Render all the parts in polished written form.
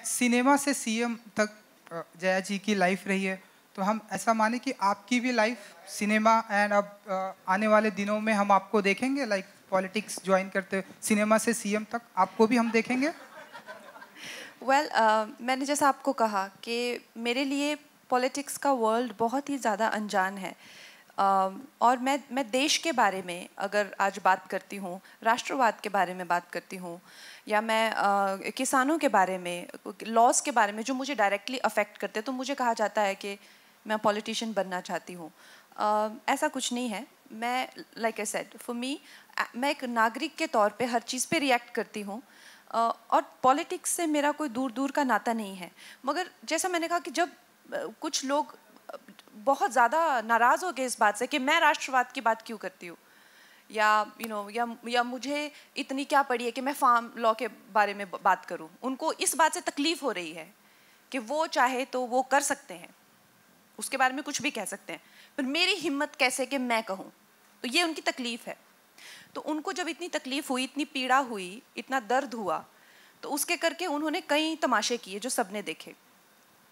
Cinema से CM तक जया जी की लाइफ रही है, तो हम ऐसा माने कि आपकी भी लाइफ सिनेमा एंड अब आने वाले दिनों में हम आपको देखेंगे लाइक पॉलिटिक्स ज्वाइन करते हुए, सिनेमा से सीएम तक आपको भी हम देखेंगे? मैंने जैसा आपको कहा कि मेरे लिए पॉलिटिक्स का वर्ल्ड बहुत ही ज़्यादा अनजान है। और मैं देश के बारे में अगर आज बात करती हूँ, राष्ट्रवाद के बारे में बात करती हूँ, या मैं किसानों के बारे में, लॉज के बारे में जो मुझे डायरेक्टली अफेक्ट करते हैं, तो मुझे कहा जाता है कि मैं पॉलिटिशियन बनना चाहती हूँ। ऐसा कुछ नहीं है। मैं like I said, for me, मैं एक नागरिक के तौर पे हर चीज़ पे रिएक्ट करती हूँ। और पॉलिटिक्स से मेरा कोई दूर दूर का नाता नहीं है। मगर जैसा मैंने कहा कि जब कुछ लोग बहुत ज़्यादा नाराज़ हो गए इस बात से कि मैं राष्ट्रवाद की बात क्यों करती हूँ, या या मुझे इतनी क्या पड़ी है कि मैं फार्म लॉ के बारे में बात करूँ, उनको इस बात से तकलीफ़ हो रही है कि वो चाहे तो वो कर सकते हैं, उसके बारे में कुछ भी कह सकते हैं, पर मेरी हिम्मत कैसे कि मैं कहूँ, तो ये उनकी तकलीफ़ है। तो उनको जब इतनी तकलीफ़ हुई, इतनी पीड़ा हुई, इतना दर्द हुआ, तो उसके करके उन्होंने कई तमाशे किए जो सबने देखे।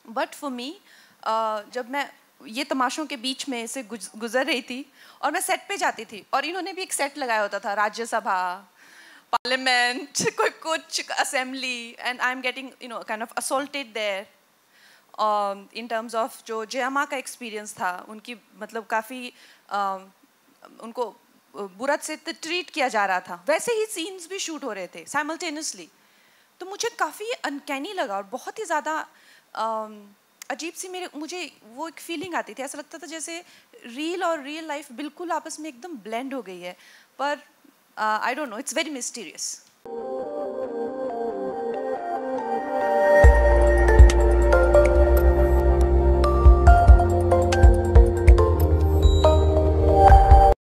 बट फॉर मी, जब मैं ये तमाशों के बीच में से गुजर रही थी और मैं सेट पे जाती थी, और इन्होंने भी एक सेट लगाया होता था, राज्यसभा, पार्लियामेंट, कोई कुछ assembly, and I'm getting kind of assaulted there in terms of जो जया का एक्सपीरियंस था, उनकी मतलब काफ़ी उनको बुरा से ट्रीट किया जा रहा था, वैसे ही सीन्स भी शूट हो रहे थे साइमल्टेनियसली। तो मुझे काफ़ी अनकैनी लगा और बहुत ही ज़्यादा अजीब सी मुझे वो एक फीलिंग आती थी। ऐसा लगता था जैसे रील और रियल लाइफ बिल्कुल आपस में एकदम ब्लेंड हो गई है। पर I don't know, it's very mysterious.